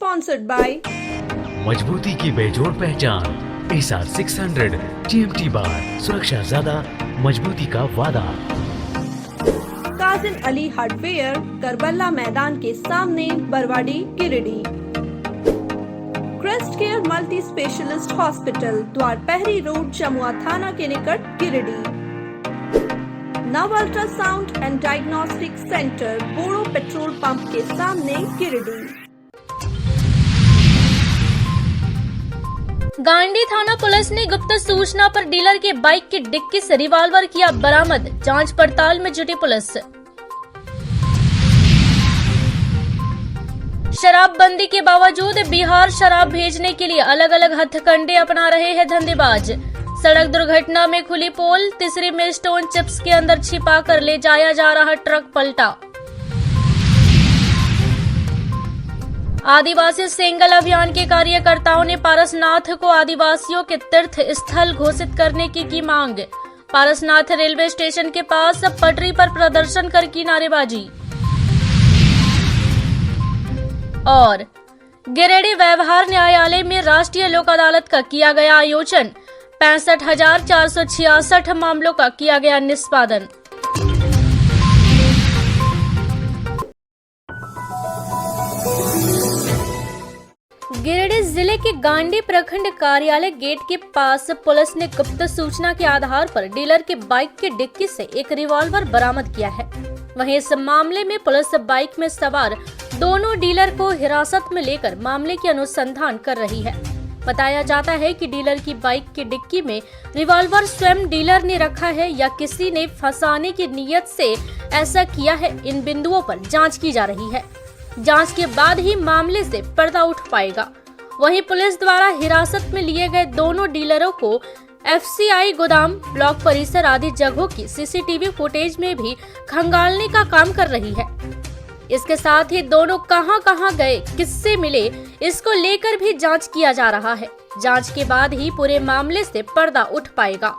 Sponsored by मजबूती की बेजोड़ पहचान एसआर 600 TMT बार, सुरक्षा ज्यादा, मजबूती का वादा। काजिम अली हार्डवेयर, करबला मैदान के सामने, Barwadi, Giridih. Crest Care multi specialist hospital, Dwarpahari road, Jamua थाना के निकट, Giridih. Nav ultrasound and diagnostic centre, Bodo petrol pump के सामने, गिरिडीह। गांडी थाना पुलिस ने गुप्त सूचना पर डीलर के बाइक की डिक्की से रिवॉल्वर किया बरामद, जांच पड़ताल में जुटी पुलिस। शराबबंदी के बावजूद बिहार शराब भेजने के लिए अलग अलग हथकंडे अपना रहे हैं धंधेबाज। सड़क दुर्घटना में खुली पोल, तीसरी में स्टोन चिप्स के अंदर छिपा कर ले जाया जा रहा ट्रक पलटा। आदिवासी सेंगल अभियान के कार्यकर्ताओं ने पारसनाथ को आदिवासियों के तीर्थ स्थल घोषित करने की मांग। पारसनाथ रेलवे स्टेशन के पास पटरी पर प्रदर्शन कर की नारेबाजी। और गिरिडीह व्यवहार न्यायालय में राष्ट्रीय लोक अदालत का किया गया आयोजन, 65,466 मामलों का किया गया निष्पादन। गिरिडीह जिले के गांडी प्रखंड कार्यालय गेट के पास पुलिस ने गुप्त सूचना के आधार पर डीलर के बाइक के डिक्की से एक रिवॉल्वर बरामद किया है। वहीं इस मामले में पुलिस बाइक में सवार दोनों डीलर को हिरासत में लेकर मामले की अनुसंधान कर रही है। बताया जाता है कि डीलर की बाइक की डिक्की में रिवॉल्वर स्वयं डीलर ने रखा है या किसी ने फंसाने की नीयत से ऐसा किया है। इन बिंदुओं पर जांच की जा रही है। जांच के बाद ही मामले से पर्दा उठ पाएगा। वहीं पुलिस द्वारा हिरासत में लिए गए दोनों डीलरों को FCI गोदाम, ब्लॉक परिसर आदि जगहों की CCTV फुटेज में भी खंगालने का काम कर रही है। इसके साथ ही दोनों कहां गए, किससे मिले, इसको लेकर भी जांच किया जा रहा है। जांच के बाद ही पूरे मामले से पर्दा उठ पाएगा।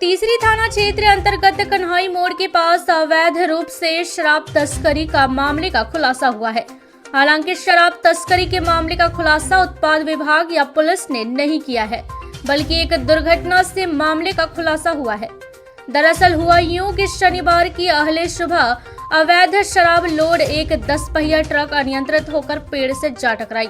तीसरी थाना क्षेत्र अंतर्गत कन्हाई मोड़ के पास अवैध रूप से शराब तस्करी का मामले का खुलासा हुआ है। हालांकि शराब तस्करी के मामले का खुलासा उत्पाद विभाग या पुलिस ने नहीं किया है, बल्कि एक दुर्घटना से मामले का खुलासा हुआ है। दरअसल हुआ यूं कि शनिवार की अहले सुबह अवैध शराब लोड एक 10 पहिया ट्रक अनियंत्रित होकर पेड़ से जा टकराई।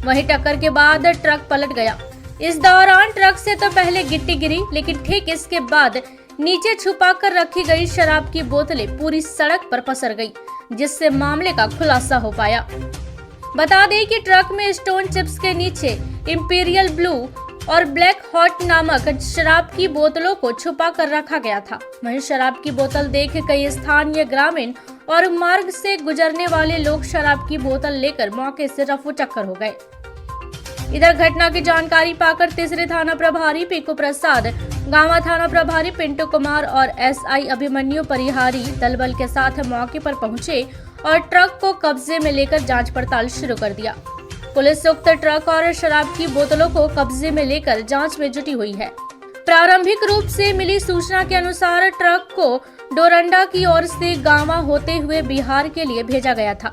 वहीं टक्कर के बाद ट्रक पलट गया। इस दौरान ट्रक से तो पहले गिट्टी गिरी, लेकिन ठीक इसके बाद नीचे छुपा कर रखी गई शराब की बोतलें पूरी सड़क पर पसर गई, जिससे मामले का खुलासा हो पाया। बता दें कि ट्रक में स्टोन चिप्स के नीचे इंपीरियल ब्लू और ब्लैक हॉट नामक शराब की बोतलों को छुपा कर रखा गया था। वहीं शराब की बोतल देख कई स्थानीय ग्रामीण और मार्ग से गुजरने वाले लोग शराब की बोतल लेकर मौके से रफू चक्कर हो गए। इधर घटना की जानकारी पाकर तीसरे थाना प्रभारी पीकू प्रसाद, गांवा थाना प्रभारी पिंटू कुमार और SI अभिमन्यु परिहारी दलबल के साथ मौके पर पहुंचे और ट्रक को कब्जे में लेकर जांच पड़ताल शुरू कर दिया। पुलिस उक्त ट्रक और शराब की बोतलों को कब्जे में लेकर जांच में जुटी हुई है। प्रारंभिक रूप से मिली सूचना के अनुसार ट्रक को डोरंडा की ओर से गांवा होते हुए बिहार के लिए भेजा गया था,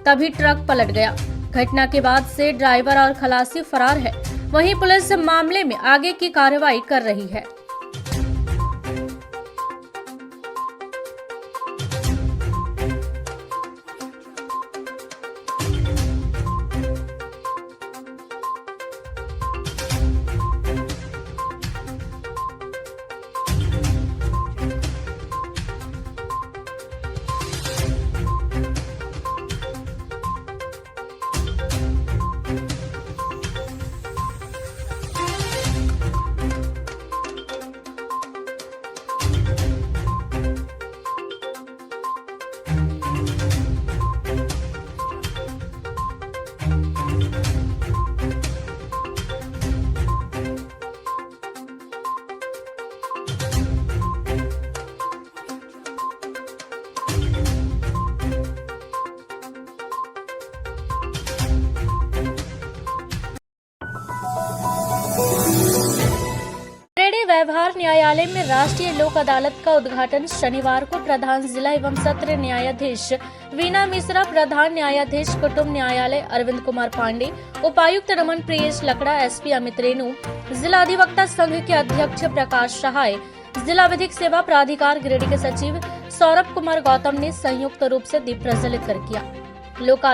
तभी ट्रक पलट गया। घटना के बाद से ड्राइवर और खलासी फरार है। वहीं पुलिस मामले में आगे की कार्रवाई कर रही है। व्यवहार न्यायालय में राष्ट्रीय लोक अदालत का उद्घाटन शनिवार को प्रधान जिला एवं सत्र न्यायाधीश वीना मिश्रा, प्रधान न्यायाधीश कुटुंब न्यायालय अरविंद कुमार पांडे, उपायुक्त रमन प्रियेश लकड़ा, एसपी अमित रेणु, जिला अधिवक्ता संघ के अध्यक्ष प्रकाश सहाय, जिला विधिक सेवा प्राधिकार गिरिडीह के सचिव सौरभ कुमार गौतम ने संयुक्त रूप से दीप प्रज्वलित कर किया। लोक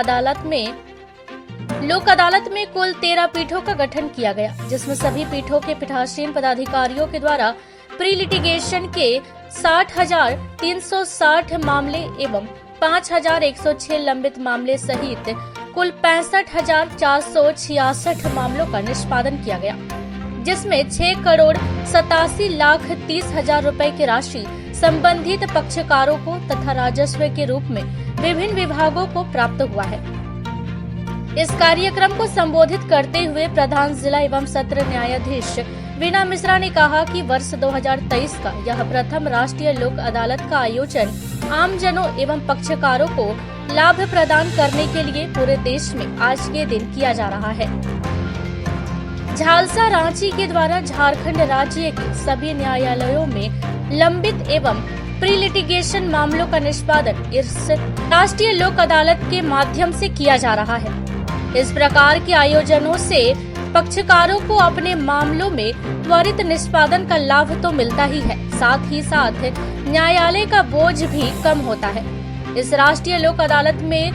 अदालत में कुल 13 पीठों का गठन किया गया, जिसमें सभी पीठों के पीठासीन पदाधिकारियों के द्वारा प्री लिटिगेशन के 60,360 मामले एवं 5,106 लंबित मामले सहित कुल 65,466 मामलों का निष्पादन किया गया, जिसमें 6,87,30,000 रुपए की राशि संबंधित पक्षकारों को तथा राजस्व के रूप में विभिन्न विभागों को प्राप्त हुआ है। इस कार्यक्रम को संबोधित करते हुए प्रधान जिला एवं सत्र न्यायाधीश वीना मिश्रा ने कहा कि वर्ष 2023 का यह प्रथम राष्ट्रीय लोक अदालत का आयोजन आमजनों एवं पक्षकारों को लाभ प्रदान करने के लिए पूरे देश में आज के दिन किया जा रहा है। झालसा रांची के द्वारा झारखंड राज्य के सभी न्यायालयों में लंबित एवं प्री लिटिगेशन मामलों का निष्पादन इस राष्ट्रीय लोक अदालत के माध्यम से किया जा रहा है। इस प्रकार के आयोजनों से पक्षकारों को अपने मामलों में त्वरित निष्पादन का लाभ तो मिलता ही है, साथ ही साथ न्यायालय का बोझ भी कम होता है। इस राष्ट्रीय लोक अदालत में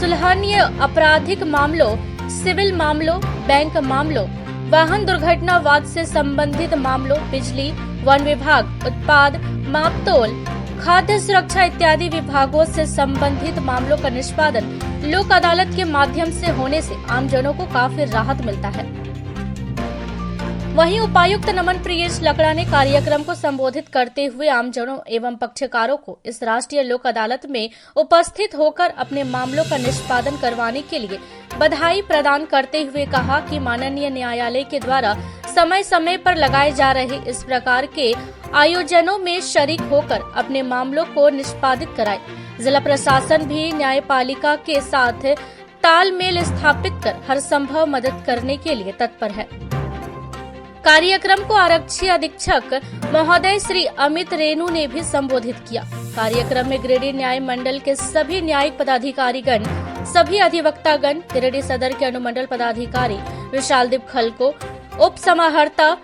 सुलहनीय आपराधिक मामलों, सिविल मामलों, बैंक मामलों, वाहन दुर्घटना वाद से संबंधित मामलों, बिजली, वन विभाग, उत्पाद, मापतोल, खाद्य सुरक्षा इत्यादि विभागों से संबंधित मामलों का निष्पादन लोक अदालत के माध्यम से होने से आमजनों को काफी राहत मिलता है। वहीं उपायुक्त नमन प्रियेश लकड़ा ने कार्यक्रम को संबोधित करते हुए आमजनों एवं पक्षकारों को इस राष्ट्रीय लोक अदालत में उपस्थित होकर अपने मामलों का निष्पादन करवाने के लिए बधाई प्रदान करते हुए कहा कि माननीय न्यायालय के द्वारा समय समय पर लगाए जा रहे इस प्रकार के आयोजनों में शरीक होकर अपने मामलों को निष्पादित कराए। जिला प्रशासन भी न्यायपालिका के साथ तालमेल स्थापित कर हर संभव मदद करने के लिए तत्पर है। कार्यक्रम को आरक्षी अधीक्षक महोदय श्री अमित रेणु ने भी संबोधित किया। कार्यक्रम में गिरिडीह न्याय मंडल के सभी न्यायिक पदाधिकारीगण, सभी अधिवक्तागण, गिरिडीह सदर के अनुमंडल पदाधिकारी विशालदीप खलको, उप समाहर्ता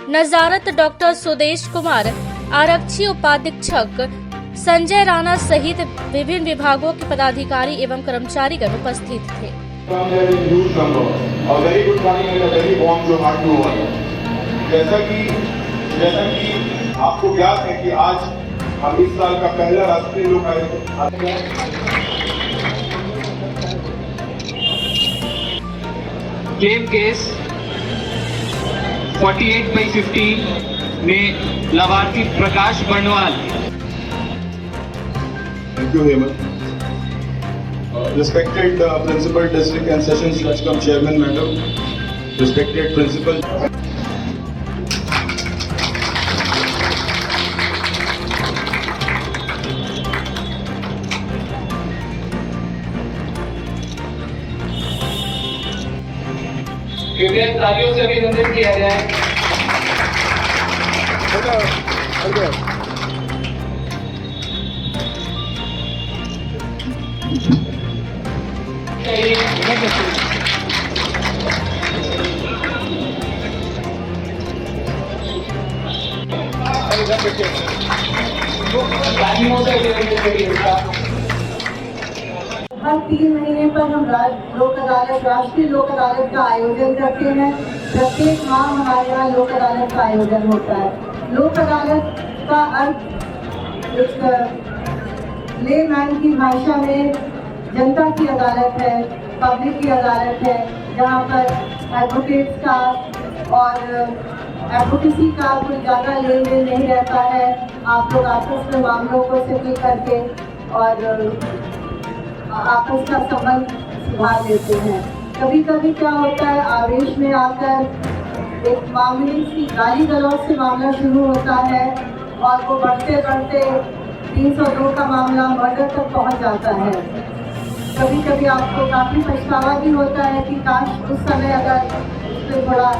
नजारत डॉक्टर सुदेश कुमार, आरक्षी उपाधीक्षक संजय राणा सहित विभिन्न विभागों के पदाधिकारी एवं कर्मचारीगण उपस्थित थे। जैसा कि आपको ज्ञात है कि आज हम इस साल का पहला राष्ट्रीय लोक क्लेम केस 48/50 में लाभार्थी प्रकाश Barnwal. Thank you, Hemant. Respected Principal District and Sessions Judge cum Chairman Madam, respected Principal. कृपया तालियों से अभिनंदन किया जाए। हर 3 महीने पर हम राष्ट्रीय लोक अदालत का आयोजन करते हैं। प्रत्येक माह हमारे यहाँ लोक अदालत का आयोजन होता है। लोक अदालत का अर्थ एक लेमैन की भाषा में जनता की अदालत है, पब्लिक की अदालत है, जहाँ पर एडवोकेट्स का और एडवोकेसी का कोई ज़्यादा लेन देन नहीं रहता है। आप लोग आपस में मामलों को सेटल करके और आपस का संबंध सुधार लेते हैं। कभी कभी क्या होता है, आवेश में आकर एक मामले की गाली गलौज से मामला शुरू होता है और वो बढ़ते बढ़ते 302 का मामला मर्डर तक पहुंच जाता है। कभी कभी आपको काफ़ी पछतावा भी होता है कि काश उस समय अगर उस पर थोड़ा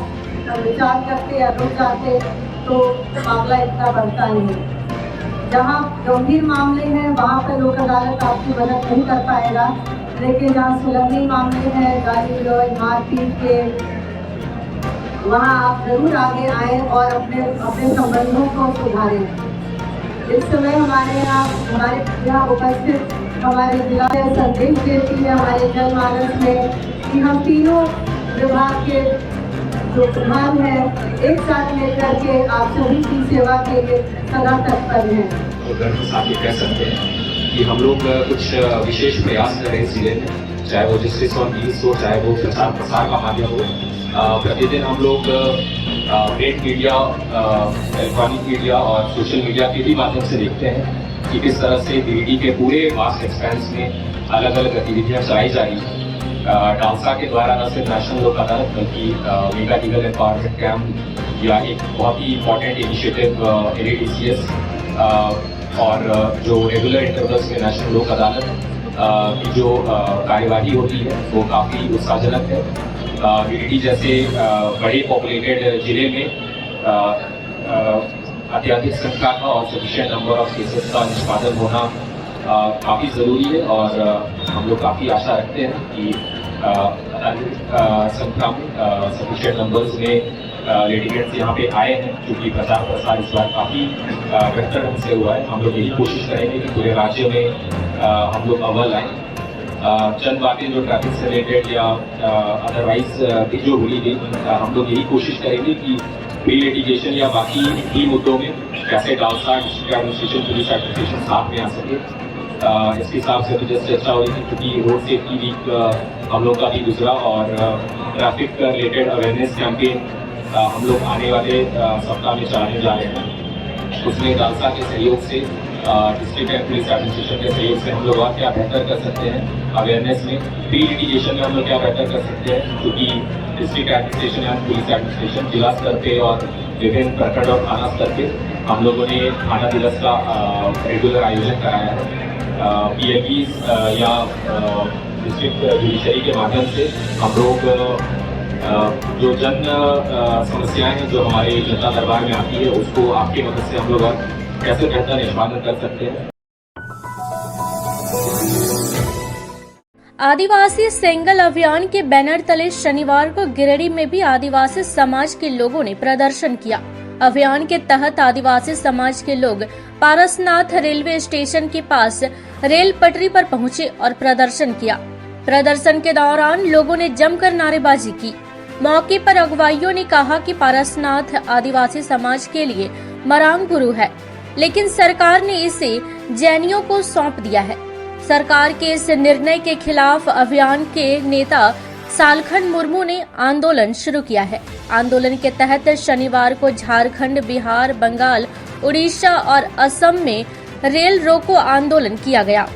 विचार करते या रुक जाते तो मामला इतना बढ़ता नहीं। जहाँ गंभीर मामले हैं वहाँ पर लोक अदालत आपकी मदद नहीं कर पाएगा, लेकिन जहाँ सुलभनीय मामले हैं, गाली गलौज मारपीट के, वहाँ आप जरूर आगे आए और अपने संबंधों को सुधारें। इस समय हमारे यहाँ उपस्थित हमारे जिला में संदेश देती है हमारे जनमानस में कि हम तीनों विभाग के जो प्रधान हैं एक साथ लेकर के आप सभी की सेवा के लिए सदा तत्पर हैं। तो गर्व के साथ ये कह सकते हैं कि हम लोग कुछ विशेष प्रयास कर रहे हैं इस जिले में, चाहे वो जस्टिस ऑन व्हील्स हो, चाहे वो प्रचार प्रसार का माध्यम हो। प्रतिदिन हम लोग प्रिंट मीडिया, इलेक्ट्रॉनिक मीडिया और सोशल मीडिया के भी माध्यम से देखते हैं कि किस तरह से बीडीडी के पूरे वास्ट एक्सपेंस में अलग अलग गतिविधियाँ चलाई जा रही हैं। डालसा के द्वारा न सिर्फ नेशनल लोक अदालत बल्कि मेगा लीगल एम्पावरमेंट कैंप या एक बहुत ही इम्पोर्टेंट इनिशिएटिव NADCS और जो रेगुलर इंटरवल्स में नेशनल लोक अदालत की जो कार्यवाही होती है वो काफ़ी उत्साहजनक है। बीडीडी जैसे बड़े पॉपुलेटेड जिले में अत्यधिक संख्या का और सफिशिएंट नंबर ऑफ केसेस का निष्पादन होना काफ़ी ज़रूरी है और हम लोग काफ़ी आशा रखते हैं कि संख्या में सफिशिएंट नंबर्स में लिटिगेंट्स यहाँ पे आए हैं, क्योंकि प्रचार प्रसार इस बार काफ़ी बेहतर ढंग से हुआ है। हम लोग यही कोशिश करेंगे कि पूरे राज्य में हम लोग अव्वल आएँ। चंद बातें जो ट्रैफिक से रिलेटेड या अदरवाइज भी जो बोली गई, हम लोग यही कोशिश करेंगे कि प्री लिटिगेशन या बाकी भी मुद्दों में कैसे DALSA district administration, police administration साथ में आ सके। इसके हिसाब से तो जैसे चर्चा हो रही थी, क्योंकि रोड सेफ्टी वीक हम लोग का भी गुजरा और ट्रैफिक रिलेटेड अवेयरनेस कैंपेन हम लोग आने वाले सप्ताह में चलाने जा रहे हैं। उसमें डालसा के सहयोग से, डिस्ट्रिक्ट एंड पुलिस एडमिनिस्ट्रेशन के सहयोग से हम लोग और क्या बेहतर कर सकते हैं अवेयरनेस में, प्री लिटिगेशन में हम लोग क्या बेहतर कर सकते हैं, क्योंकि district administration and police administration जिला स्तर पे और विभिन्न प्रखंड और थाना स्तर पे हम लोगों ने थाना दिवस का रेगुलर आयोजन कराया है। PLPs या डिस्ट्रिक्ट जुडिशरी के माध्यम से हम लोग जो जन समस्याएं हैं जो हमारे जनता दरबार में आती है उसको आपकी मदद से हम लोग कैसे बेहतर निष्पादन कर सकते हैं। आदिवासी सेंगल अभियान के बैनर तले शनिवार को गिरिडीह में भी आदिवासी समाज के लोगों ने प्रदर्शन किया। अभियान के तहत आदिवासी समाज के लोग पारसनाथ रेलवे स्टेशन के पास रेल पटरी पर पहुंचे और प्रदर्शन किया। प्रदर्शन के दौरान लोगों ने जमकर नारेबाजी की। मौके पर अगुवाइयों ने कहा कि पारसनाथ आदिवासी समाज के लिए मरांग गुरु है, लेकिन सरकार ने इसे जैनियों को सौंप दिया है। सरकार के इस निर्णय के खिलाफ अभियान के नेता सालखन मुर्मू ने आंदोलन शुरू किया है। आंदोलन के तहत शनिवार को झारखंड, बिहार, बंगाल, उड़ीसा और असम में रेल रोको आंदोलन किया गया।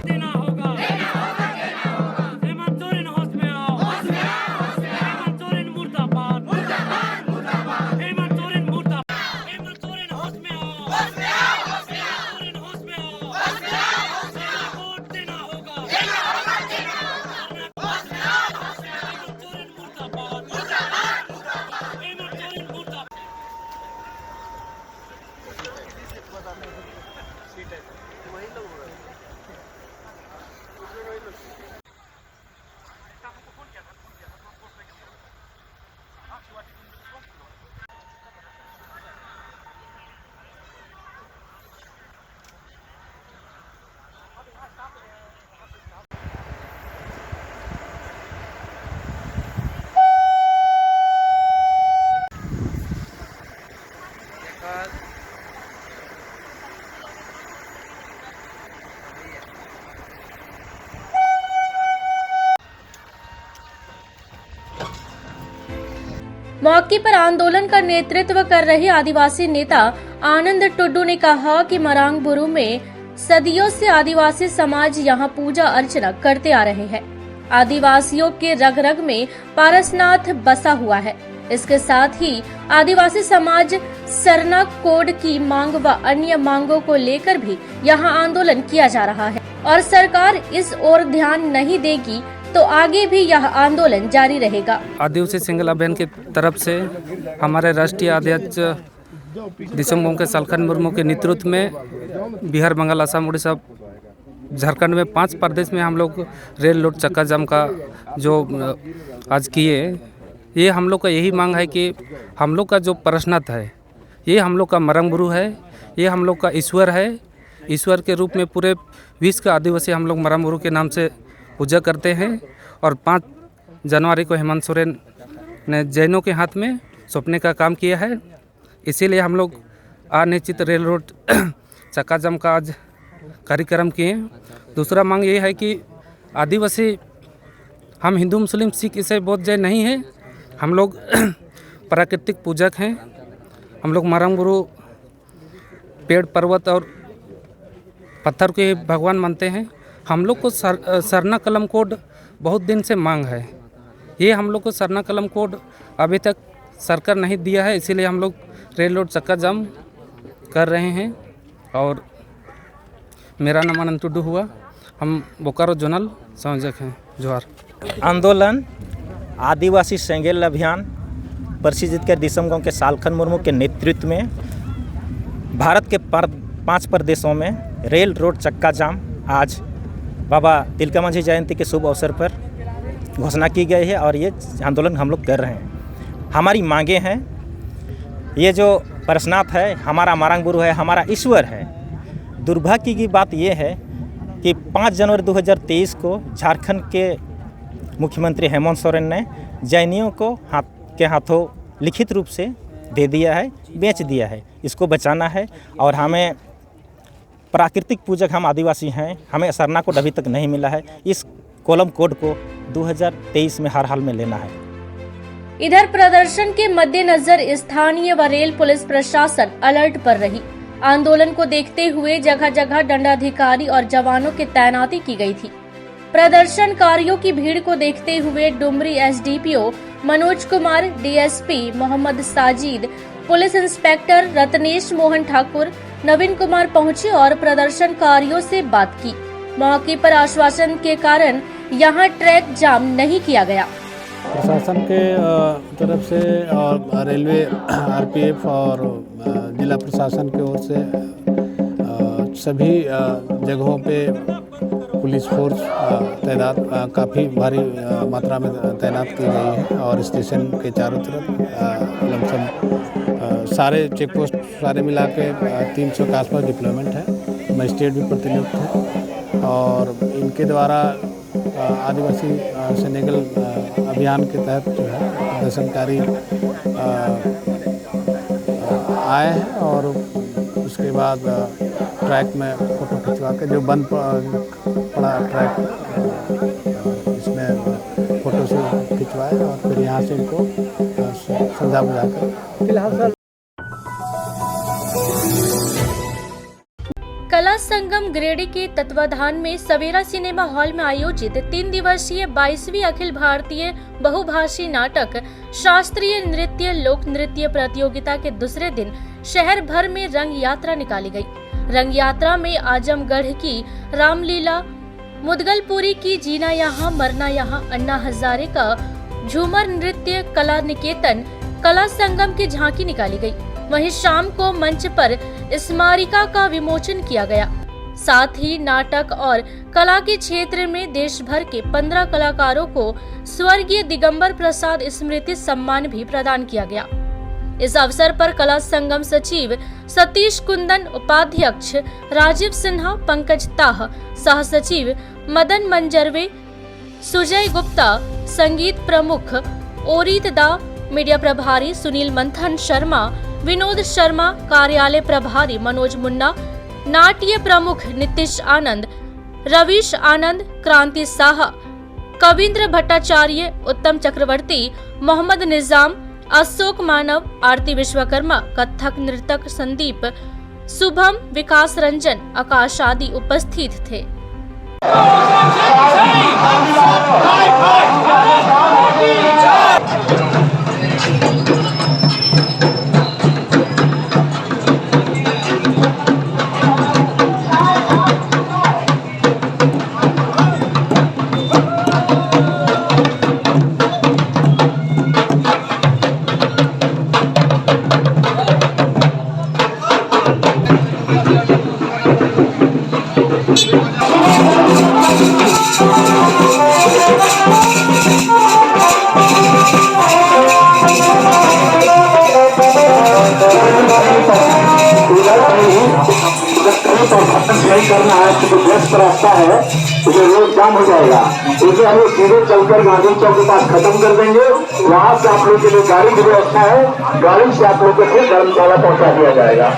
मौके पर आंदोलन का नेतृत्व कर रहे आदिवासी नेता आनंद टुड्डू ने कहा कि मरांग बुरु में सदियों से आदिवासी समाज यहां पूजा अर्चना करते आ रहे हैं। आदिवासियों के रग रग में पारसनाथ बसा हुआ है। इसके साथ ही आदिवासी समाज सरना कोड की मांग व अन्य मांगों को लेकर भी यहां आंदोलन किया जा रहा है और सरकार इस ओर ध्यान नहीं देगी तो आगे भी यह आंदोलन जारी रहेगा। आदिवासी सिंगल अभियान की तरफ से हमारे राष्ट्रीय अध्यक्ष दिसम गंके सालखन मुर्मू के नेतृत्व में बिहार, बंगाल, असम, उड़ीसा, झारखंड में 5 प्रदेश में हम लोग रेल रोड चक्का जाम का जो आज किए, ये हम लोग का यही मांग है कि हम लोग का जो प्रश्नार्थ है ये हम लोग का मरंग गुरु है, ये हम लोग का ईश्वर है। ईश्वर के रूप में पूरे विश्व का आदिवासी हम लोग मरंग गुरु के नाम से पूजा करते हैं। और 5 जनवरी को हेमंत सोरेन ने जैनों के हाथ में सौंपने का काम किया है, इसीलिए हम लोग अनिश्चित रेल रोड चक्का जाम का आज कार्यक्रम किए। दूसरा मांग ये है कि आदिवासी हम हिंदू, मुस्लिम, सिख, ईसाई, बौद्ध, जैन नहीं है, हम लोग प्राकृतिक पूजक हैं। हम लोग मरंग गुरु पेड़, पर्वत और पत्थर के भगवान मानते हैं। हम लोग को सरना कलम कोड बहुत दिन से मांग है, ये हम लोग को सरना कलम कोड अभी तक सरकार नहीं दिया है, इसीलिए हम लोग रेल रोड चक्का जाम कर रहे हैं। और मेरा नाम अनंत टुडू हुआ, हम बोकारो जोनल संयोजक हैं। जोहार। आंदोलन आदिवासी सेंगेल अभियान परिषद के दिसम गाँव के सालखन मुर्मू के नेतृत्व में भारत के 5 प्रदेशों में रेल रोड चक्का जाम आज बाबा तिलका मांझी जयंती के शुभ अवसर पर घोषणा की गई है और ये आंदोलन हम लोग कर रहे हैं। हमारी मांगे हैं, ये जो प्रश्नार्थ है हमारा मरंग गुरु है, हमारा ईश्वर है। दुर्भाग्य की बात ये है कि 5 जनवरी 2023 को झारखंड के मुख्यमंत्री हेमंत सोरेन ने जैनियों को हाथों लिखित रूप से दे दिया है, बेच दिया है। इसको बचाना है और हमें प्राकृतिक पूजक हम आदिवासी हैं, हमें सरना कोड अभी तक नहीं मिला है। इस कॉलम कोड को 2023 में हर हाल में लेना है। इधर प्रदर्शन के मद्देनजर स्थानीय व रेल पुलिस प्रशासन अलर्ट पर रही। आंदोलन को देखते हुए जगह जगह दंडाधिकारी और जवानों की तैनाती की गई थी। प्रदर्शनकारियों की भीड़ को देखते हुए Dumri SDPO Manoj Kumar, DSP Mohammad Sajid, police inspector Ratnesh Mohan Thakur, Naveen Kumar पहुंचे और प्रदर्शनकारियों से बात की। मौके पर आश्वासन के कारण यहां ट्रैक जाम नहीं किया गया। प्रशासन के तरफ से और रेलवे, आरपीएफ और जिला प्रशासन की ओर से सभी जगहों पे पुलिस फोर्स तैनात काफ़ी भारी मात्रा में तैनात की गई है और स्टेशन के चारों तरफ लमसम सारे चेक पोस्ट सारे मिला के 300 के आसपास डिप्लॉयमेंट है। मजिस्ट्रेट भी प्रतिनियुक्त है और इनके द्वारा आदिवासी सेनेगल अभियान के तहत जो है प्रदर्शनकारी आए हैं और उसके बाद ट्रैक में फ़ोटो खिंचवा के जो बंद पड़ा ट्रैक इसमें फ़ोटो से खिंचवाए और फिर यहाँ से इनको समझा बुझाकर फिलहाल सर। कला संगम गिरिडीह के तत्वाधान में सवेरा सिनेमा हॉल में आयोजित 3 दिवसीय 22वीं अखिल भारतीय बहुभाषी नाटक शास्त्रीय नृत्य लोक नृत्य प्रतियोगिता के दूसरे दिन शहर भर में रंग यात्रा निकाली गई। रंग यात्रा में आजमगढ़ की रामलीला, मुदगलपुरी की जीना यहाँ मरना यहाँ, अन्ना हजारे का झूमर नृत्य, कला निकेतन, कला संगम की झांकी निकाली गई। वहीं शाम को मंच पर स्मारिका का विमोचन किया गया। साथ ही नाटक और कला के क्षेत्र में देश भर के 15 कलाकारों को स्वर्गीय दिगंबर प्रसाद स्मृति सम्मान भी प्रदान किया गया। इस अवसर पर कला संगम सचिव सतीश कुंदन, उपाध्यक्ष राजीव सिन्हा, पंकज ताह, सह सचिव मदन मंजरवे, सुजय गुप्ता, संगीत प्रमुख ओरित दा, मीडिया प्रभारी सुनील मंथन शर्मा, विनोद शर्मा, कार्यालय प्रभारी मनोज मुन्ना, नाट्य प्रमुख नीतीश आनंद, रवीश आनंद, क्रांति साहा, कविंद्र भट्टाचार्य, उत्तम चक्रवर्ती, मोहम्मद निजाम, अशोक मानव, आरती विश्वकर्मा, कथक नृतक संदीप, शुभम, विकास रंजन, आकाश आदि उपस्थित थे। परफॉर्मेंस नहीं करना है क्योंकि व्यस्त रास्ता है, तो रोड जाम हो जाएगा। इसलिए हम लोग सीधे चलकर गांधी चौक के पास खत्म कर देंगे। वहां से आप लोग के लिए गाड़ी की व्यवस्था है, गाड़ी से आप लोग को फिर धर्मशाला पहुंचा दिया जाएगा।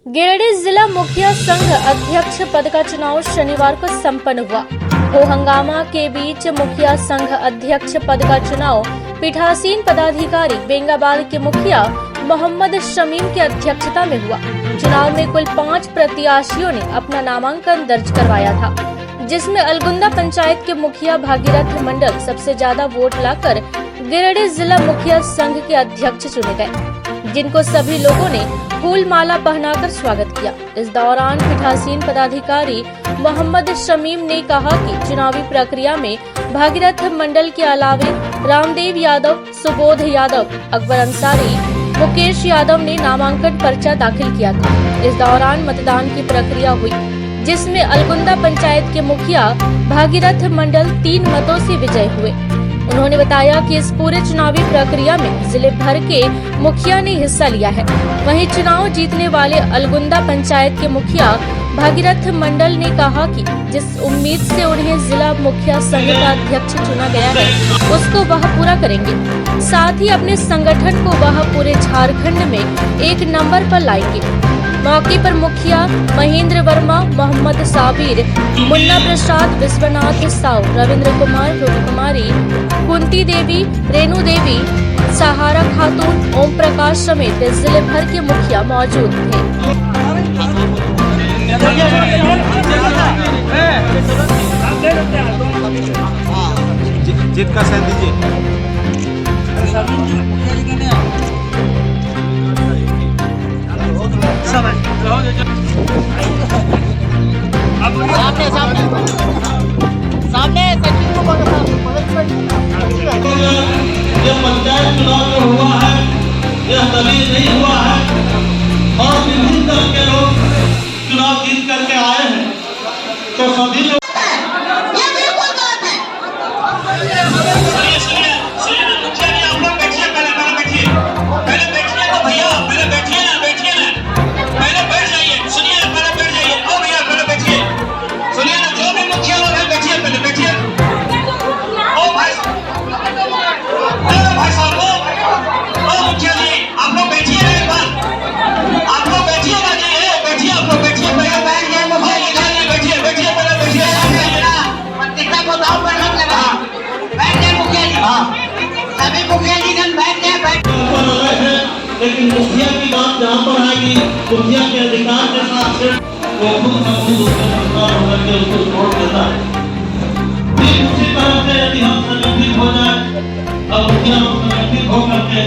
गिरिडीह जिला मुखिया संघ अध्यक्ष पद का चुनाव शनिवार को संपन्न हुआ। हो हंगामा के बीच मुखिया संघ अध्यक्ष पद का चुनाव पीठासीन पदाधिकारी बेंगाबाद के मुखिया मोहम्मद शमीम की अध्यक्षता में हुआ। चुनाव में कुल 5 प्रत्याशियों ने अपना नामांकन दर्ज करवाया था, जिसमें अलगुंदा पंचायत के मुखिया भागीरथ मंडल सबसे ज्यादा वोट लाकर गिरिडीह जिला मुखिया संघ के अध्यक्ष चुने गए, जिनको सभी लोगों ने फूल माला पहनाकर स्वागत किया। इस दौरान पीठासीन पदाधिकारी मोहम्मद शमीम ने कहा कि चुनावी प्रक्रिया में भागीरथ मंडल के अलावे रामदेव यादव, सुबोध यादव, अकबर अंसारी, मुकेश यादव ने नामांकन पर्चा दाखिल किया था। इस दौरान मतदान की प्रक्रिया हुई, जिसमें अलगुंदा पंचायत के मुखिया भागीरथ मंडल 3 मतों से विजयी हुए। उन्होंने बताया कि इस पूरे चुनावी प्रक्रिया में जिले भर के मुखिया ने हिस्सा लिया है। वहीं चुनाव जीतने वाले अलगुंदा पंचायत के मुखिया भागीरथ मंडल ने कहा कि जिस उम्मीद से उन्हें जिला मुखिया संघ का अध्यक्ष चुना गया है, उसको वह पूरा करेंगे। साथ ही अपने संगठन को वह पूरे झारखंड में 1 नंबर पर लाएंगे। मौके पर मुखिया महेंद्र वर्मा, मोहम्मद साबिर, मुन्ना प्रसाद, विश्वनाथ साव, रविंद्र कुमार, रोटी कुमारी, कुंती देवी, रेणु देवी, सहारा खातून, ओम प्रकाश समेत जिले भर के मुखिया मौजूद थे। जीत का साथ दीजिए। सामने ये पंचायत चुनाव जो हुआ है, यह तभी नहीं हुआ है और विभिन्न तरह के लोग चुनाव जीत करके आए हैं, तो सभी लोग लेकिन मुखिया की बात जहाँ पर आएगी, मुखिया के अधिकार के साथ सिर्फ वो खुद न खुद उसके संस्कार होकर के उसको छोड़ देता है। ठीक उसी तरह से यदि हम संगठित हो जाए, अब मुखिया संगठित होकर के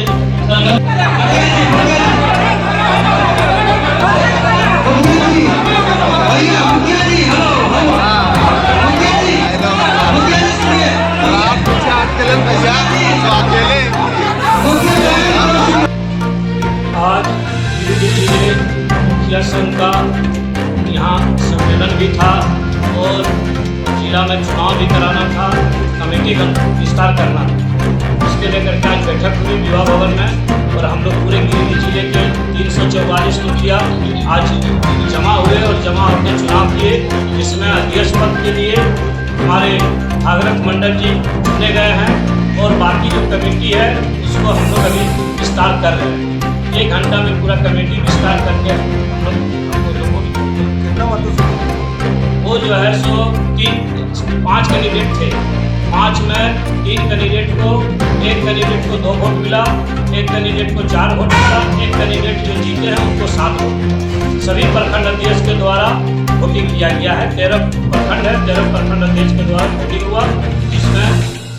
आज मुखिया संघ का यहाँ सम्मेलन भी था और जिला में चुनाव भी कराना था, कमेटी का विस्तार करना था। इसके लेकर के आज बैठक हुई विवाह भवन में और हम लोग पूरे गिरिडीह जिले के 344 मुखिया आज जमा हुए और जमा होकर चुनाव किए, जिसमें अध्यक्ष पद के लिए हमारे भागरथ मंडल जी चुने गए हैं और बाकी जो कमेटी है उसको हम लोग अभी विस्तार कर रहे हैं। 1 घंटा में पूरा कमेटी विस्तार करके वो जो है सो 5 कैंडिडेट थे, 5 में 3 कैंडिडेट को, 1 कैंडिडेट को 2 वोट मिला, 1 कैंडिडेट को 4 वोट मिला, 1 कैंडिडेट जो जीते हैं उनको 7 वोट। सभी प्रखंड अध्यक्ष के द्वारा वोटिंग किया गया है। 13 प्रखंड है, 13 प्रखंड अध्यक्ष के द्वारा वोटिंग हुआ, जिसमें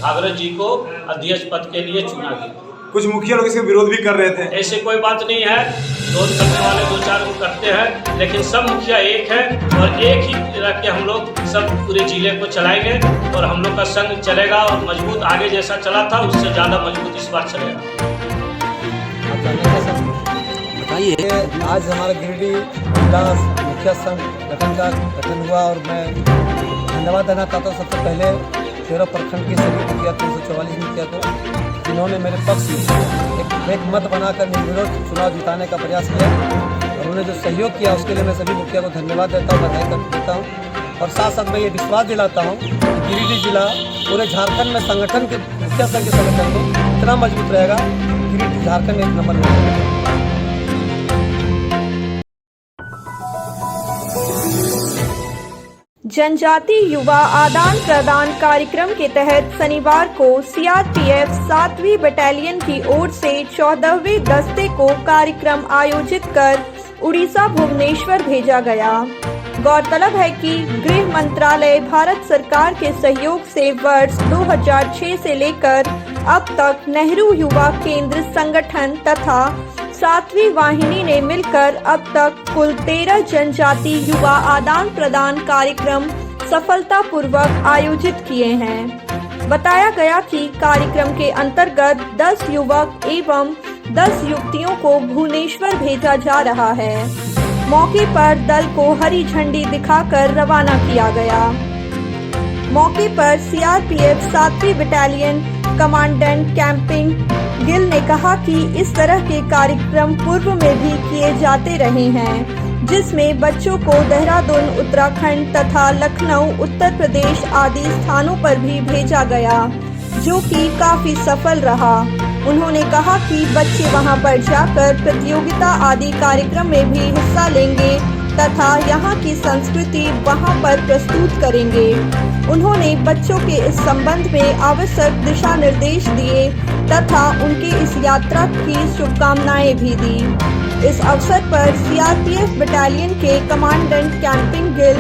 भागरथ जी को अध्यक्ष पद के लिए चुना गया। कुछ मुखिया लोग इसके विरोध भी कर रहे थे। ऐसे कोई बात नहीं है, विरोध करने वाले 2-4 को करते हैं, लेकिन सब मुखिया एक है और एक ही तरह के हम लोग सब पूरे जिले को चलाएंगे और हम लोग का संघ चलेगा और मजबूत आगे जैसा चला था उससे ज़्यादा मजबूत इस बार चलेगा। बताइए, आज हमारा गिरिडीह जिला मुखिया संघ गठन हुआ और मैं धन्यवाद देना चाहता हूँ सबसे पहले 13 प्रखंड के सभी मुखिया 344 मुखिया को, जिन्होंने मेरे पक्ष में एक मत बनाकर निर्विरोध चुनाव जिताने का प्रयास किया और उन्होंने जो सहयोग किया उसके लिए मैं सभी मुखिया को धन्यवाद देता हूँ, बधाई देता हूँ। और साथ साथ मैं ये विश्वास दिलाता हूँ कि गिरिडीह जिला पूरे झारखंड में संगठन के मुखिया संघ के संगठन में इतना मजबूत रहेगा, गिरिडीह झारखंड में 1 नंबर में रहेगा। जनजाति युवा आदान प्रदान कार्यक्रम के तहत शनिवार को सीआरपीएफ 7वीं बटालियन की ओर से 14वें दस्ते को कार्यक्रम आयोजित कर उड़ीसा भुवनेश्वर भेजा गया। गौरतलब है कि गृह मंत्रालय भारत सरकार के सहयोग से वर्ष 2006 से लेकर अब तक नेहरू युवा केंद्र संगठन तथा 7वीं वाहिनी ने मिलकर अब तक कुल 13 जनजाति युवा आदान प्रदान कार्यक्रम सफलतापूर्वक आयोजित किए हैं। बताया गया कि कार्यक्रम के अंतर्गत 10 युवक एवं 10 युवतियों को भुवनेश्वर भेजा जा रहा है। मौके पर दल को हरी झंडी दिखाकर रवाना किया गया। मौके पर सीआरपीएफ 7वीं बटालियन कमांडेंट कैंपिंग गिल ने कहा कि इस तरह के कार्यक्रम पूर्व में भी किए जाते रहे हैं, जिसमें बच्चों को देहरादून उत्तराखंड तथा लखनऊ उत्तर प्रदेश आदि स्थानों पर भी भेजा गया, जो कि काफी सफल रहा। उन्होंने कहा कि बच्चे वहां पर जाकर प्रतियोगिता आदि कार्यक्रम में भी हिस्सा लेंगे तथा यहाँ की संस्कृति वहाँ पर प्रस्तुत करेंगे। उन्होंने बच्चों के इस संबंध में आवश्यक दिशा निर्देश दिए तथा उनकी इस यात्रा की शुभकामनाएं भी दी। इस अवसर पर सीआरपीएफ बटालियन के कमांडेंट कैंपिंग गिल,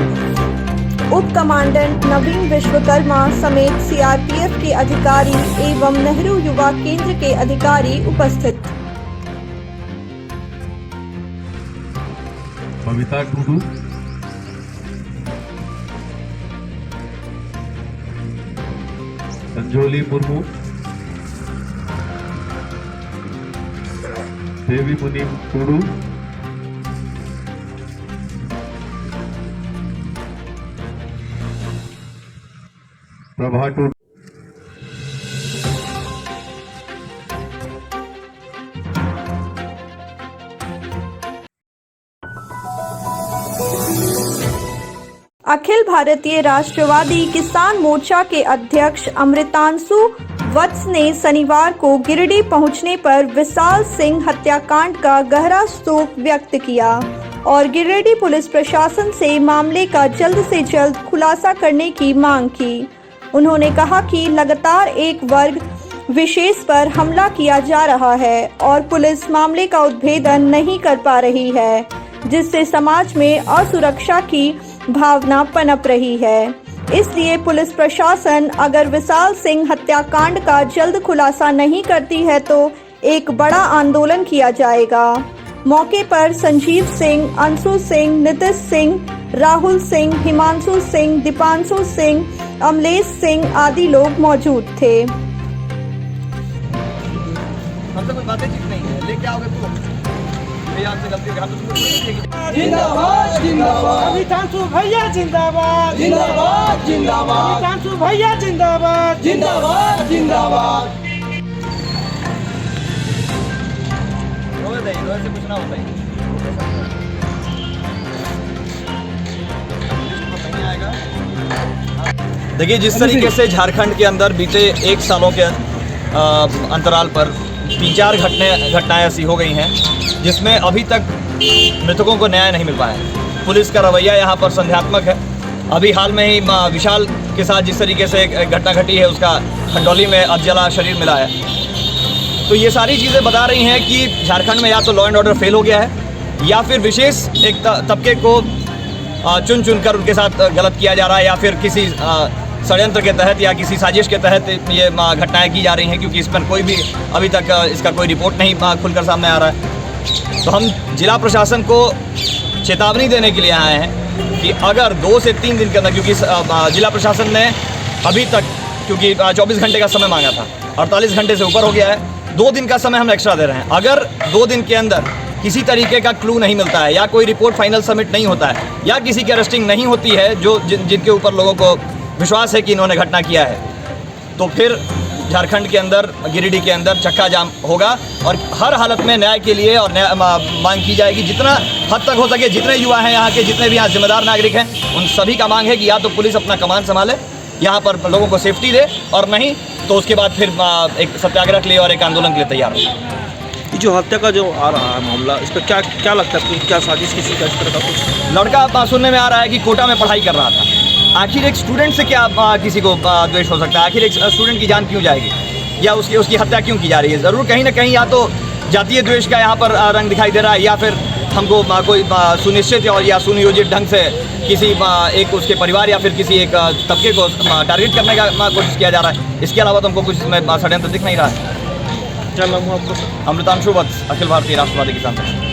उप कमांडेंट नवीन विश्वकर्मा समेत सीआरपीएफ के अधिकारी एवं नेहरू युवा केंद्र के अधिकारी उपस्थित। बबीता टुडू, संजोली मुर्मू, देवी मुनीम टुडू, प्रभा टुडू, अखिल भारतीय राष्ट्रवादी किसान मोर्चा के अध्यक्ष अमृतांशु वत्स ने शनिवार को गिरिडीह पहुंचने पर विशाल सिंह हत्याकांड का गहरा शोक व्यक्त किया और गिरिडीह पुलिस प्रशासन से मामले का जल्द से जल्द खुलासा करने की मांग की। उन्होंने कहा कि लगातार एक वर्ग विशेष पर हमला किया जा रहा है और पुलिस मामले का उद्भेदन नहीं कर पा रही है, जिससे समाज में असुरक्षा की भावना पनप रही है। इसलिए पुलिस प्रशासन अगर विशाल सिंह हत्याकांड का जल्द खुलासा नहीं करती है तो एक बड़ा आंदोलन किया जाएगा। मौके पर संजीव सिंह, अंशु सिंह, नितिश सिंह, राहुल सिंह, हिमांशु सिंह, दीपांशु सिंह, अमलेश सिंह आदि लोग मौजूद थे। हमसे कोई बातें ठीक नहीं है, लेके आओगे तो आपसे गलती होगी, हम तो जिंदाबाद जिंदाबाद अमितांशु भैया जिंदाबाद जिंदाबाद जिंदाबाद अमितांशु भैया जिंदाबाद जिंदाबाद जिंदाबाद। रोए से कुछ ना होता है। देखिए, जिस तरीके से झारखंड के अंदर बीते 1 सालों के अंतराल पर 3-4 घटनाएं ऐसी हो गई हैं जिसमें अभी तक मृतकों को न्याय नहीं मिल पाया है। पुलिस का रवैया यहाँ पर संदेहात्मक है। अभी हाल में ही विशाल के साथ जिस तरीके से एक घटना घटी है, उसका खंडौली में अधजला शरीर मिला है। तो ये सारी चीज़ें बता रही हैं कि झारखंड में या तो लॉ एंड ऑर्डर फेल हो गया है या फिर विशेष एक तबके को चुन कर उनके साथ गलत किया जा रहा है, या फिर किसी षड्यंत्र के तहत या किसी साजिश के तहत ये घटनाएं की जा रही हैं, क्योंकि इस पर कोई भी अभी तक इसका कोई रिपोर्ट नहीं खुलकर सामने आ रहा है। तो हम जिला प्रशासन को चेतावनी देने के लिए आए हैं कि अगर 2 से 3 दिन के अंदर, क्योंकि जिला प्रशासन ने अभी तक, क्योंकि 24 घंटे का समय मांगा था, 48 घंटे से ऊपर हो गया है, 2 दिन का समय हम एक्स्ट्रा दे रहे हैं। अगर 2 दिन के अंदर किसी तरीके का क्लू नहीं मिलता है या कोई रिपोर्ट फाइनल सबमिट नहीं होता है या किसी की अरेस्टिंग नहीं होती है जिनके ऊपर लोगों को विश्वास है कि इन्होंने घटना किया है, तो फिर झारखंड के अंदर, गिरिडीह के अंदर चक्का जाम होगा और हर हालत में न्याय के लिए और मांग की जाएगी। जितना हद तक हो सके, जितने युवा हैं यहाँ के, जितने भी यहाँ जिम्मेदार नागरिक हैं, उन सभी का मांग है कि या तो पुलिस अपना कमान संभाले, यहाँ पर लोगों को सेफ्टी दे, और नहीं तो उसके बाद फिर एक सत्याग्रह के लिए और एक आंदोलन के लिए तैयार हो। ये जो हत्या का जो आ रहा है मामला, इस पर क्या लगता है, क्या साजिश किसी का इस तरह का कुछ? लड़का सुनने में आ रहा है कि कोटा में पढ़ाई कर रहा था। आखिर एक स्टूडेंट से क्या किसी को द्वेष हो सकता है? आखिर एक स्टूडेंट की जान क्यों जाएगी या उसकी हत्या क्यों की जा रही है? ज़रूर कहीं ना कहीं या तो जातीय द्वेष का यहाँ पर रंग दिखाई दे रहा है, या फिर हमको कोई सुनिश्चित और या सुनियोजित ढंग से किसी एक उसके परिवार या फिर किसी एक तबके को टारगेट करने का कोशिश किया जा रहा है। इसके अलावा तो हमको कुछ इसमें षड्यंत्र दिख नहीं रहा है। क्या नाम हुआ आपको? अमृतांशु वत्स, अखिल भारतीय राष्ट्रवादी किसान संघ।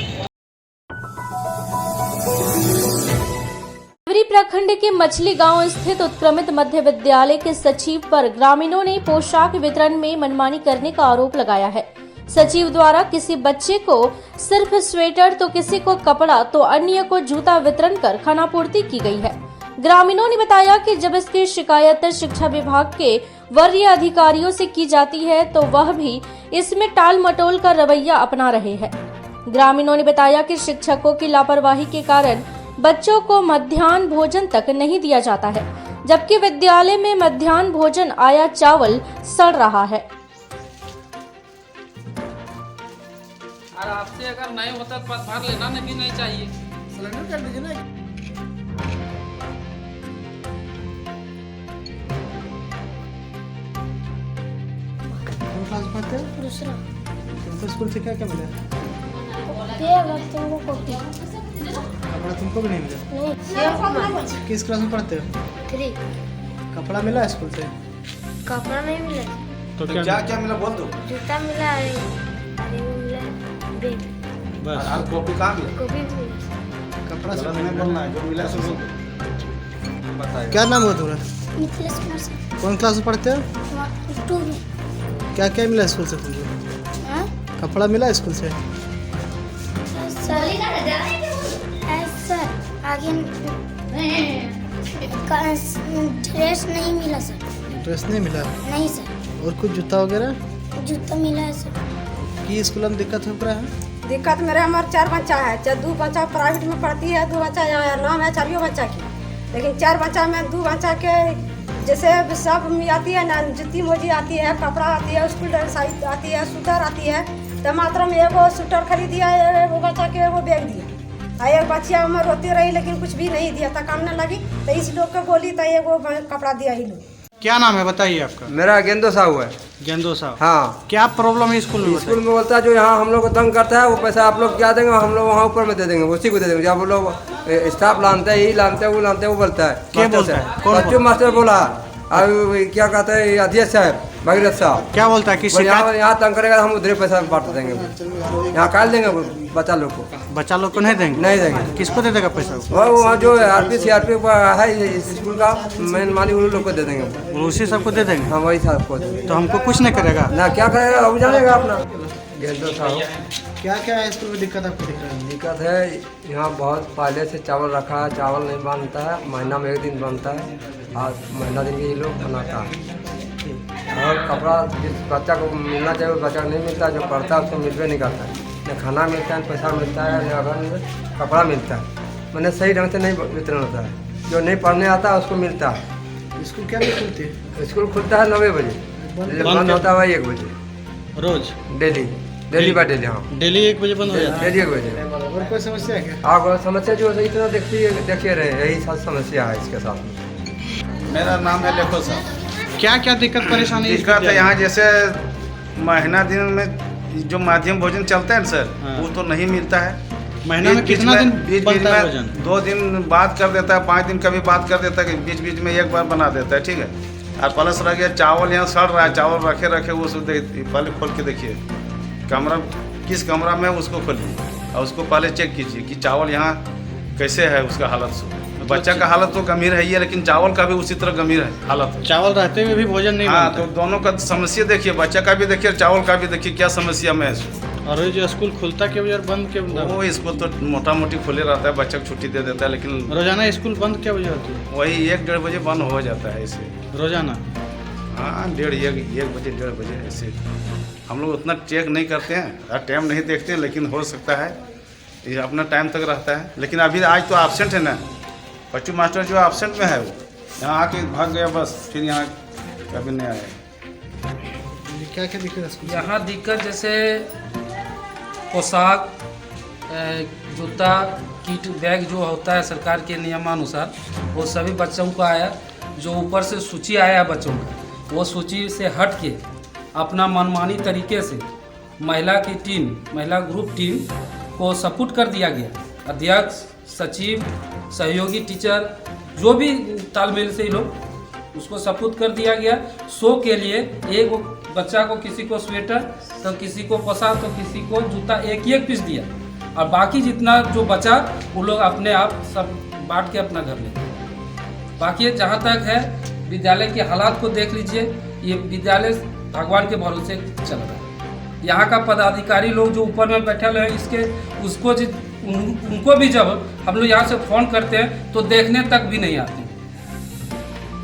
प्रखंड के मछली गांव स्थित उत्क्रमित मध्य विद्यालय के सचिव पर ग्रामीणों ने पोशाक वितरण में मनमानी करने का आरोप लगाया है। सचिव द्वारा किसी बच्चे को सिर्फ स्वेटर तो किसी को कपड़ा तो अन्य को जूता वितरण कर खानापूर्ति की गई है। ग्रामीणों ने बताया कि जब इसकी शिकायत शिक्षा विभाग के वरीय अधिकारियों से की जाती है तो वह भी इसमें टाल मटोल का रवैया अपना रहे हैं। ग्रामीणों ने बताया कि शिक्षकों की लापरवाही के कारण बच्चों को मध्याह्न भोजन तक नहीं दिया जाता है, जबकि विद्यालय में मध्याह्न भोजन आया चावल सड़ रहा है। और आपसे अगर नहीं होता तो पदभार लेना भी नहीं चाहिए, सिलेंडर कर दीजिए ना। कौन क्लास पढ़ते हो? दूसरा। तुमको स्कूल से क्या क्या मिला? बैग और तुमको कॉपी। कपड़ा तुमको भी नहीं मिला? नहीं। किस क्लास में पढ़ते हो? 3। कपड़ा मिला स्कूल से? कपड़ा नहीं मिला। तो क्या मिला बोल दो। जूता मिला, अरे वो मिला बैग। बस। और कॉपी कहाँ मिला? कॉपी भी मिला। कपड़ा से नहीं बोलना है, जो मिला सो बोल दो। क्या नाम है तुम्हारा? मिथिलेश कुमार सर। कौन क्लास में पढ़ते हो? 2 में। क्या क्या मिला स्कूल से तुमको? कपड़ा मिला स्कूल से? सर आगे ड्रेस नहीं मिला सर। ड्रेस नहीं मिला? नहीं सर। और कुछ जूता वगैरह? जूता मिला है सर। की स्कूल में दिक्कत हो रहा है? दिक्कत मेरे हमारे 4 बच्चा है। 2 बच्चा प्राइवेट में पढ़ती है, 2 बच्चा यहाँ नाम है 4 बच्चा की, लेकिन 4 बच्चा में 2 बच्चा के जैसे सब आती है ना, जूती मोजी आती है, कपड़ा आती है, स्कूल ड्रेस आती है, स्वेटर आती है, तो मात्र में एगो स्वेटर खरीद दिया, एगो बच्चा के एगो बैग दिया। एक बच्चिया में रोती रही लेकिन कुछ भी नहीं दिया था, काम न लगी, तो इस लोग को बोली तो एगो कपड़ा दिया ही लोग। क्या नाम है बताइए आपका? मेरा गेंदो साहू है। गेंदो साहब, हाँ। क्या प्रॉब्लम है स्कूल में? स्कूल में बोलता है जो यहाँ हम लोग को तंग करता है वो पैसा आप लोग क्या देंगे, हम लोग वहाँ ऊपर में दे देंगे, उसी को दे देंगे। जब वो लोग स्टाफ लानते हैं, वो लानते हैं, वो बोलता है। क्या बोलता है? कौन बच्चों मास्टर बोला, अब क्या कहते हैं अध्यक्ष साहब भगीरथ साहब, क्या बोलता है? किसी यहाँ तंग करेगा हम उधर पैसा बांट देंगे, यहाँ काल देंगे बच्चा लोग को। बच्चा लोग को नहीं देंगे? नहीं देंगे। किसको दे देगा पैसा? वहाँ जो RP CRP है स्कूल का मेन मालिक उन लोग को दे देंगे। उसी सबको दे देंगे? हाँ वही साहब को। तो हमको कुछ नहीं करेगा ना? क्या करेगा अब जानेगा अपना। गेंदो साहब, क्या क्या है स्कूल में दिक्कत आपको दिख रहा है? दिक्कत है यहाँ बहुत पहले से चावल रखा है, चावल नहीं बनता है, महीना में एक दिन बनता है, आज महीना दिन के ये लोग बनाता है। और कपड़ा जिस बच्चा को मिलना चाहिए वो बच्चा को नहीं मिलता, जो पढ़ता है उसको मिलवे नहीं करता है। न खाना मिलता है, पैसा मिलता है, न घर में कपड़ा मिलता है, मैंने सही ढंग से नहीं वितरण होता है। जो नहीं पढ़ने आता है उसको मिलता है। स्कूल क्या खुलती है? स्कूल खुलता है 9 बजे, बंद होता है 1 बजे रोज? Daily by daily. हाँ, डेली 1 बजे बंद हो जाता है? डेली 1 बजे। और कोई समस्या है क्या? आप समस्या जो है इतना देखिए रहे, यही सब समस्या है इसके साथ। मेरा नाम है लेखो साहब। क्या क्या दिक्कत परेशानी? दिक्कत है यहाँ जैसे महीना दिन में जो माध्यम भोजन चलता है ना सर, वो तो नहीं मिलता है। महीना में कितना दिन बनता है भोजन? 2 दिन बाद कर देता है, 5 दिन कभी बात कर देता है, बीच बीच में एक बार बना देता है, ठीक है। और प्लस रह गया चावल, यहाँ सड़ रहा है, चावल रखे वो पहले खोल के देखिए कमरा, किस कमरा में उसको खोलिए और उसको पहले चेक कीजिए कि चावल यहाँ कैसे है, उसका हालत सो। बच्चा का हालत तो गंभीर है ही है, लेकिन चावल का भी उसी तरह गंभीर है हालत। चावल रहते हुए भी भोजन नहीं? हाँ, तो दोनों का समस्या देखिए, बच्चा का भी देखिए, चावल का भी देखिए, क्या समस्या में है। और जो स्कूल खुलता क्यों बजे बंद क्यों? वो स्कूल तो मोटा मोटी खुले रहता है, बच्चा को छुट्टी दे देता है, लेकिन रोजाना स्कूल बंद क्या बजे होती है? वही 1-1:30 बजे बंद हो जाता है ऐसे रोजाना। हाँ, 1 बजे 1:30 बजे ऐसे। हम लोग उतना चेक नहीं करते हैं, टाइम नहीं देखते हैं, लेकिन हो सकता है ये अपना टाइम तक रहता है। लेकिन अभी आज तो एब्सेंट है ना, बच्चू मास्टर जो एब्सेंट में है वो यहाँ आके भाग गया, बस फिर यहाँ कभी नहीं आया। क्या क्या दिक्कत है यहाँ? दिक्कत जैसे पोशाक, जूता, किट बैग जो होता है सरकार के नियमानुसार, वो सभी बच्चों को आया। जो ऊपर से सूची आया है बच्चों का, वो सूची से हट के अपना मनमानी तरीके से महिला की टीम, महिला ग्रुप टीम को सपोर्ट कर दिया गया। अध्यक्ष, सचिव, सहयोगी टीचर, जो भी तालमेल से लोग उसको सपोर्ट कर दिया गया। 100 के लिए एक बच्चा को, किसी को स्वेटर तो किसी को पोशाक तो किसी को जूता, एक पीस दिया। और बाकी जितना जो बचा वो लोग अपने आप सब बांट के अपना घर ले। बाकी जहाँ तक है विद्यालय के हालात को देख लीजिए, ये विद्यालय भगवान के भरोसे चल रहा है। यहाँ का पदाधिकारी लोग जो ऊपर में बैठे हुए हैं, इसके उसको उनको भी जब हम लोग यहाँ से फ़ोन करते हैं तो देखने तक भी नहीं आते।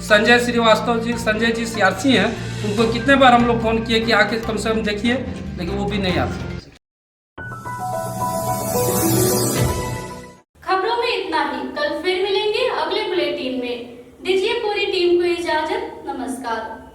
संजय श्रीवास्तव जी, संजय जी CRC हैं, उनको कितने बार हम लोग फ़ोन किए कि आके कम से कम देखिए, लेकिन वो भी नहीं आते। खबरों में इतना ही, कल फिर मिलेंगे अगले बुलेटिन में। दीजिए पूरी टीम को इजाजत, नमस्कार।